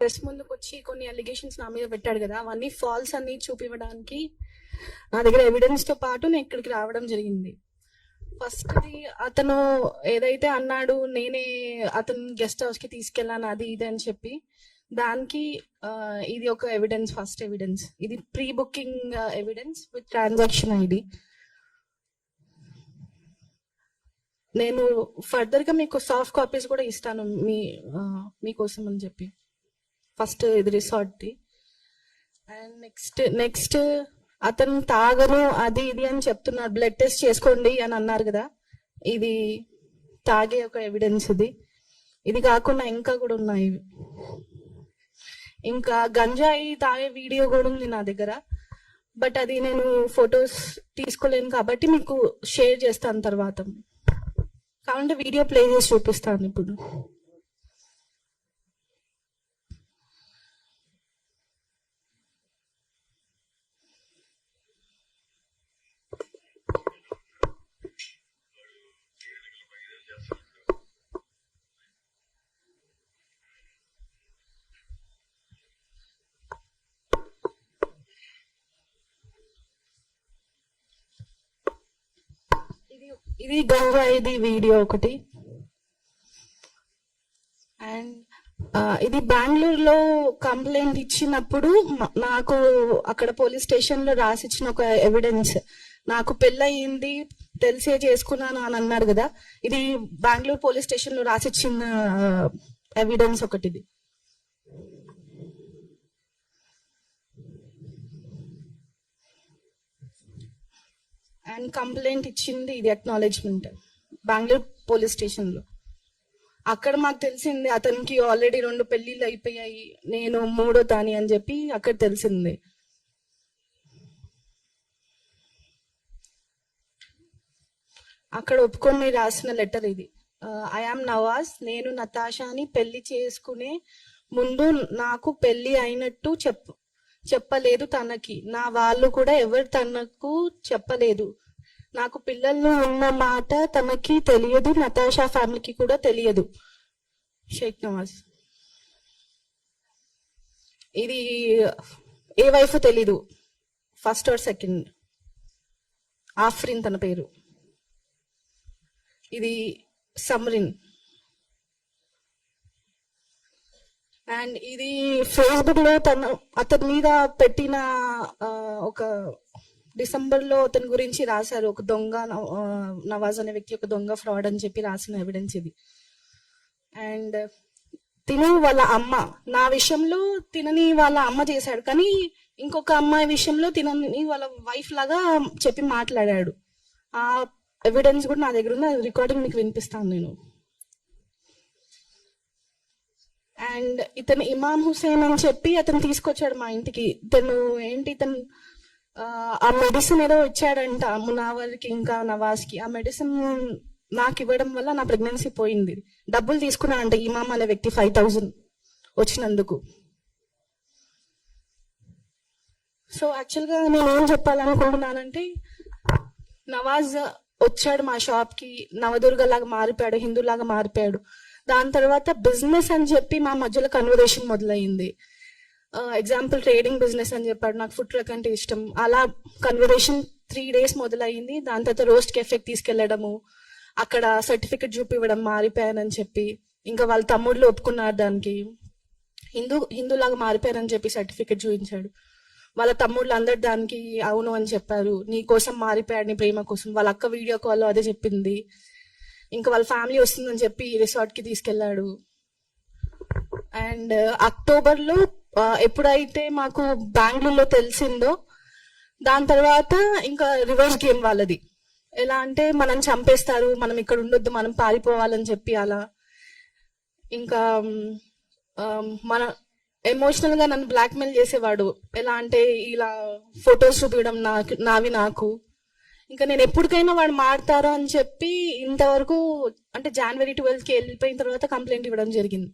Press ముందుకు వచ్చి కొన్ని అలిగేషన్స్ నా మీద పెట్టాడు కదా, అవన్నీ ఫాల్స్ అన్ని చూపివ్వడానికి నా దగ్గర ఎవిడెన్స్ తో పాటు నేను ఇక్కడికి రావడం జరిగింది. ఫస్ట్ అతను ఏదైతే అన్నాడు, నేనే అతను గెస్ట్ హౌస్ కి తీసుకెళ్ళాను అది ఇది అని చెప్పి, దానికి ఇది ఒక ఎవిడెన్స్, ఫస్ట్ ఎవిడెన్స్. ఇది pre booking evidence with transaction ID. నేను ఫర్దర్ గా మీకు సాఫ్ట్ కాపీస్ కూడా ఇస్తాను మీకోసం అని చెప్పి. ఫస్ట్ ఇది రిసార్ట్. అండ్ నెక్స్ట్ అతను తాగను అది ఇది అని చెప్తున్నాడు. బ్లడ్ టెస్ట్ చేసుకోండి అని అన్నారు కదా, ఇది తాగే ఒక ఎవిడెన్స్. ఇది కాకుండా ఇంకా కూడా ఉన్నాయి. ఇంకా గంజాయి తాగే వీడియో కూడా ఉంది నా దగ్గర, బట్ అది నేను ఫొటోస్ తీసుకోలేను కాబట్టి మీకు షేర్ చేస్తాను తర్వాత. కావాలంటే వీడియో ప్లే చేసి చూపిస్తాను ఇప్పుడు. ఇది గంజాయిది వీడియో ఒకటి. అండ్ ఇది బెంగళూరులో కంప్లైంట్ ఇచ్చినప్పుడు నాకు అక్కడ పోలీస్ స్టేషన్ లో రాసిచ్చిన ఒక ఎవిడెన్స్. నాకు పెళ్ళయింది తెలిసే చేసుకున్నాను అని అన్నారు కదా, ఇది బెంగళూరు పోలీస్ స్టేషన్ లో రాసిచ్చిన ఎవిడెన్స్ ఒకటి. అండ్ కంప్లైంట్ ఇచ్చింది ఇది అక్నాలెడ్జ్మెంట్ బెంగళూరు పోలీస్ స్టేషన్ లో. అక్కడ మాకు తెలిసింది అతనికి ఆల్రెడీ 2 పెళ్లిళ్ళు అయిపోయాయి, నేను 3వ దాని అని చెప్పి అక్కడ తెలిసింది. అక్కడ ఒప్పుకొని రాసిన లెటర్ ఇది. ఐ యామ్ నవాజ్, నేను నతాషాని పెళ్లి చేసుకునే ముందు నాకు పెళ్లి అయినట్టు చెప్పలేదు తనకి. నా వాళ్ళు కూడా ఎవరు తనకు చెప్పలేదు. నాకు పిల్లలు ఉన్న మాట తనకి తెలియదు, నతాషా ఫ్యామిలీకి కూడా తెలియదు. షేక్ నవాజ్. ఇది ఏ వైఫ్ తెలీదు, ఫస్ట్ ఆర్ సెకండ్. ఆఫ్రిన్ తన పేరు. ఇది సమ్రిన్. అండ్ ఇది ఫేస్బుక్ లో అతని మీద పెట్టిన ఒక డిసెంబర్ లో అతని గురించి రాశారు, ఒక దొంగ నవాజ్ అనే వ్యక్తి ఒక దొంగ ఫ్రాడ్ అని చెప్పి రాసిన ఎవిడెన్స్ ఇది. అండ్ తిను వాళ్ళ అమ్మ, నా విషయంలో తినని వాళ్ళ అమ్మ చేశాడు, కానీ ఇంకొక అమ్మాయి విషయంలో తినని వాళ్ళ వైఫ్ లాగా చెప్పి మాట్లాడాడు. ఆ ఎవిడెన్స్ కూడా నా దగ్గర ఉన్న రికార్డింగ్ మీకు వినిపిస్తాను నేను. అండ్ ఇతను ఇమామ్ హుసేన్ అని చెప్పి అతను తీసుకొచ్చాడు మా ఇంటికి. ఇతను ఆ మెడిసిన్ ఏదో ఇచ్చాడంట మునావర్కి ఇంకా నవాజ్కి. ఆ మెడిసిన్ నాకు ఇవ్వడం వల్ల నా ప్రెగ్నెన్సీ పోయింది. డబ్బులు తీసుకున్నానంట ఇమామ్ అనే వ్యక్తి 5000 వచ్చినందుకు. సో యాక్చువల్గా నేను ఏం చెప్పాలనుకుంటున్నానంటే, నవాజ్ వచ్చాడు మా షాప్ కి, నవదుర్గ లాగా మారిపోయాడు, హిందూ లాగా మారిపోయాడు. దాని తర్వాత బిజినెస్ అని చెప్పి మా మధ్యలో కన్వర్సేషన్ మొదలైంది. ఎగ్జాంపుల్ ట్రేడింగ్ బిజినెస్ అని చెప్పాడు, నాకు ఫుడ్ ట్రక్ అంటే ఇష్టం. అలా కన్వర్సేషన్ 3 days మొదలైంది. దాని తర్వాత రోస్ట్ కెఫెకి తీసుకెళ్లడము, అక్కడ సర్టిఫికెట్ చూపివ్వడం మారిపోయానని చెప్పి. ఇంకా వాళ్ళ తమ్ముళ్ళు ఒప్పుకున్నారు దానికి, హిందూలాగా మారిపోయారని చెప్పి సర్టిఫికెట్ చూపించాడు. వాళ్ళ తమ్ముళ్ళు అందరు దానికి అవును అని చెప్పారు. నీ కోసం మారిపోయాడు, నీ ప్రేమ కోసం. వాళ్ళ అక్క వీడియో కాల్లో అదే చెప్పింది. ఇంకా వాళ్ళ ఫ్యామిలీ వస్తుందని చెప్పి రిసార్ట్ కి తీసుకెళ్లాడు. అండ్ అక్టోబర్ లో ఎప్పుడైతే మాకు బెంగళూరులో తెలిసిందో, దాని తర్వాత ఇంకా రివర్స్ గేమ్ వాళ్ళది. ఎలా అంటే మనం చంపేస్తారు, మనం ఇక్కడ ఉండొద్దు, మనం పారిపోవాలని చెప్పి అలా. ఇంకా మన ఎమోషనల్ గా నన్ను బ్లాక్మెయిల్ చేసేవాడు. ఎలా అంటే ఇలా ఫొటోస్ చూపించడం నాకు. ఇంకా నేను ఎప్పటికైనా వాడు మారుతారో అని చెప్పి ఇంతవరకు, అంటే January 12th వెళ్ళిపోయిన తర్వాత కంప్లైంట్ ఇవ్వడం జరిగింది.